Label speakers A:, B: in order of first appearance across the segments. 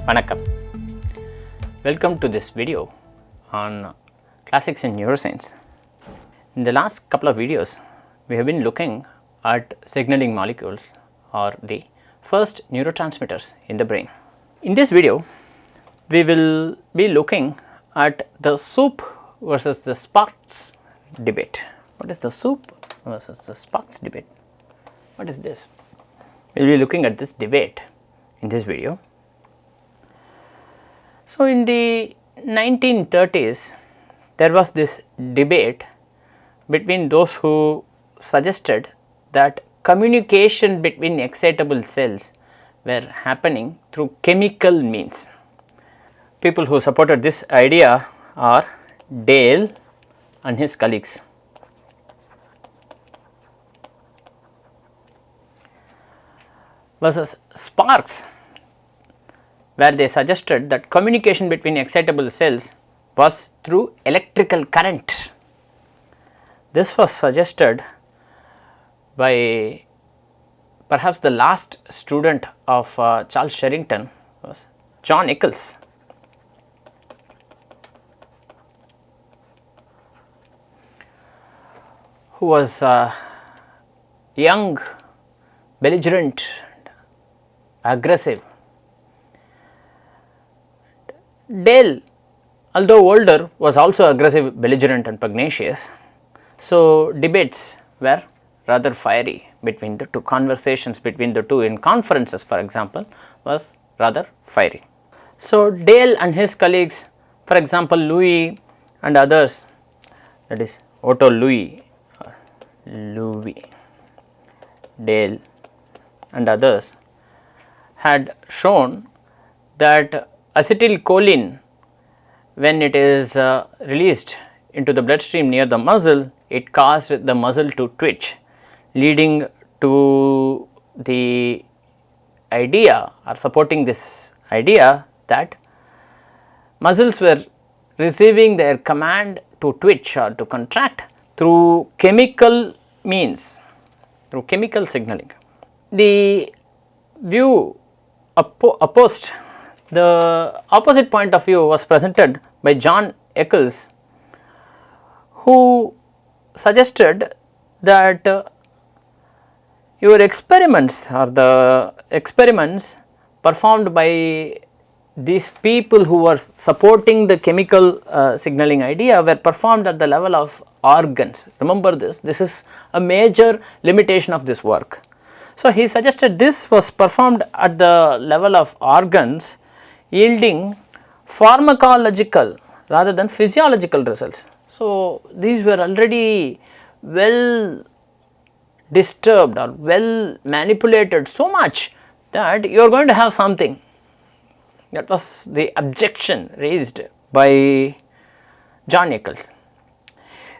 A: Vanakkam. Welcome to this video on classics in neuroscience. In the last couple of videos, we have been looking at signaling molecules or the first neurotransmitters in the brain. In this video, we will be looking at the soup versus the sparks debate. What is the soup versus the sparks debate? What is this? We will be looking at this debate in this video. So, in the 1930s, there was this debate between those who suggested that communication between excitable cells were happening through chemical means. People who supported this idea are Dale and his colleagues. Versus Sparks, where they suggested that communication between excitable cells was through electrical current. This was suggested by perhaps the last student of Charles Sherrington was John Eccles. Who was young, belligerent, aggressive. Dale, although older, was also aggressive, belligerent and pugnacious. So, debates were rather fiery between the two. Conversations between the two in conferences, for example, was rather fiery. So, Dale and his colleagues, for example, Louis and others, that is Otto Louis, Dale and others, had shown that acetylcholine, when it is released into the bloodstream near the muscle, it caused the muscle to twitch, leading to the idea or supporting this idea that muscles were receiving their command to twitch or to contract through chemical means, through chemical signaling. The view opposed, the opposite point of view was presented by John Eccles, who suggested that your experiments or the experiments performed by these people who were supporting the chemical signaling idea were performed at the level of organs. Remember this is a major limitation of this work. So, he suggested this was performed at the level of organs, yielding pharmacological rather than physiological results. So, these were already well disturbed or well manipulated so much that you are going to have something. That was the objection raised by John Eccles.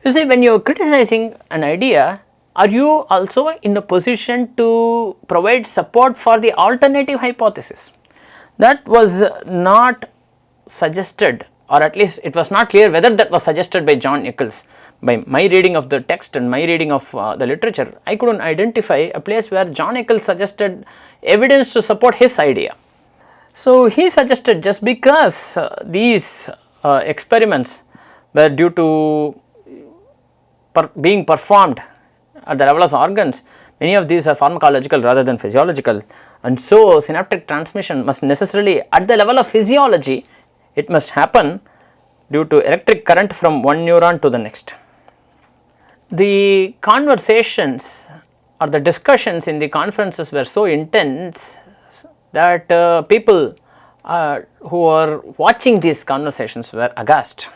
A: You see, when you are criticizing an idea, are you also in a position to provide support for the alternative hypothesis? That was not suggested, or at least it was not clear whether that was suggested by John Eccles. By my reading of the text and my reading of the literature, I could not identify a place where John Eccles suggested evidence to support his idea. So, he suggested just because these experiments were due to being performed at the level of organs, many of these are pharmacological rather than physiological, and so synaptic transmission must necessarily at the level of physiology, it must happen due to electric current from one neuron to the next. The conversations or the discussions in the conferences were so intense that people who were watching these conversations were aghast.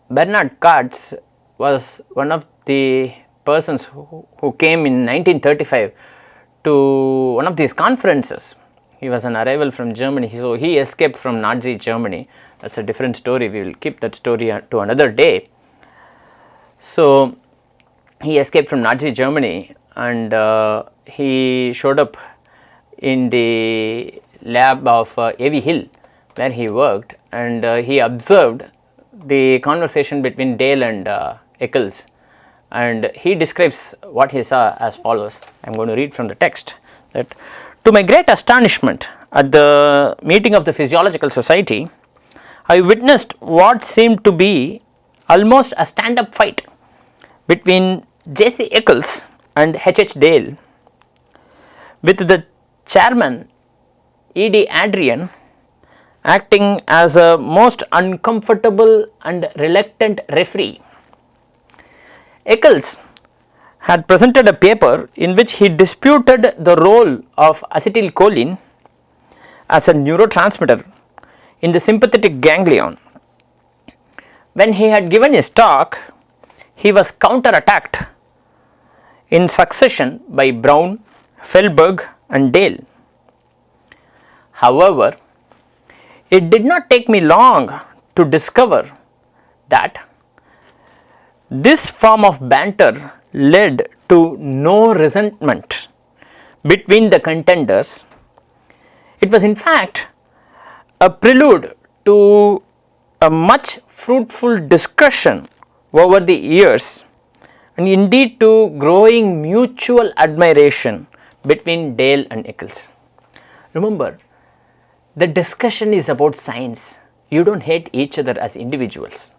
A: Bernard Katz was one of the persons who came in 1935 to one of these conferences. He was an arrival from Germany, so he escaped from Nazi Germany. That is a different story, we will keep that story to another day. So, he escaped from Nazi Germany and he showed up in the lab of A.V. Hill, where he worked, and he observed the conversation between Dale and Eccles, and he describes what he saw as follows. I am going to read from the text that, to my great astonishment, at the meeting of the Physiological Society, I witnessed what seemed to be almost a stand-up fight between J.C. Eccles and H.H. Dale, with the chairman E.D. Adrian acting as a most uncomfortable and reluctant referee. Eccles had presented a paper in which he disputed the role of acetylcholine as a neurotransmitter in the sympathetic ganglion. When he had given his talk, he was counter-attacked in succession by Brown, Fehlberg and Dale. However, it did not take me long to discover that this form of banter led to no resentment between the contenders. It was in fact a prelude to a much fruitful discussion over the years, and indeed to growing mutual admiration between Dale and Eccles. Remember, the discussion is about science. You don't hate each other as individuals.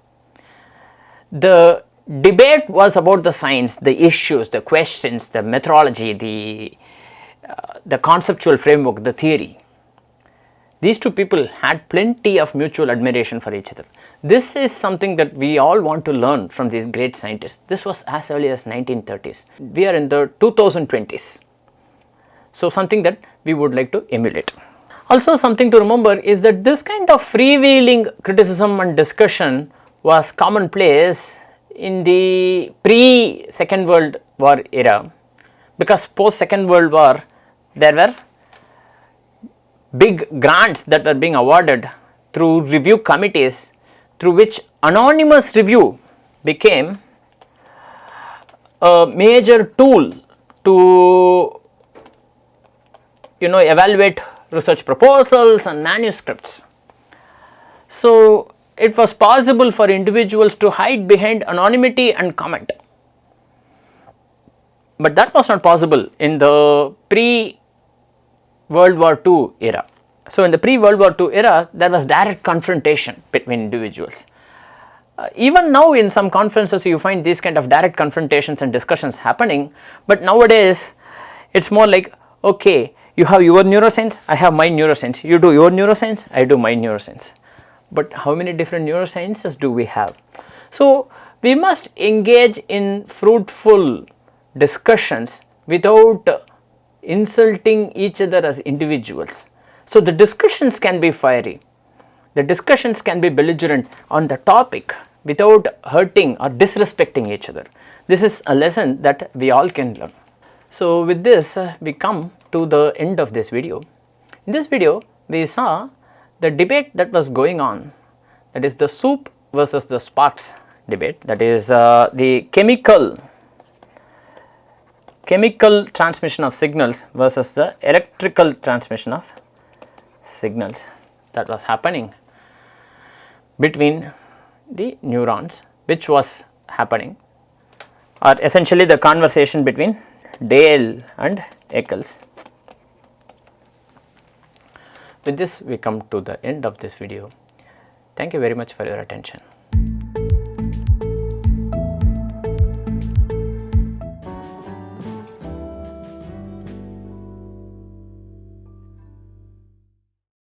A: The debate was about the science, the issues, the questions, the methodology, the conceptual framework, the theory. These two people had plenty of mutual admiration for each other. This is something that we all want to learn from these great scientists. This was as early as 1930s. We are in the 2020s. So something that we would like to emulate. Also, something to remember is that this kind of freewheeling criticism and discussion was commonplace in the pre-Second World War era, because post-Second World War there were big grants that were being awarded through review committees, through which anonymous review became a major tool to evaluate research proposals and manuscripts. So it was possible for individuals to hide behind anonymity and comment, but that was not possible in the pre-World War II era. So in the pre-World War II era, there was direct confrontation between individuals. Even now in some conferences you find these kind of direct confrontations and discussions happening, but nowadays it is more like, okay, you have your neuroscience, I have my neuroscience, you do your neuroscience, I do my neuroscience. But how many different neurosciences do we have? So we must engage in fruitful discussions without insulting each other as individuals. So the discussions can be fiery, the discussions can be belligerent on the topic without hurting or disrespecting each other. This is a lesson that we all can learn. So with this we come to the end of this video. In this video we saw the debate that was going on, that is the soup versus the sparks debate, that is the chemical transmission of signals versus the electrical transmission of signals that was happening between the neurons, which was happening, or essentially the conversation between Dale and Eccles. With this we come to the end of this video. Thank you very much for your attention.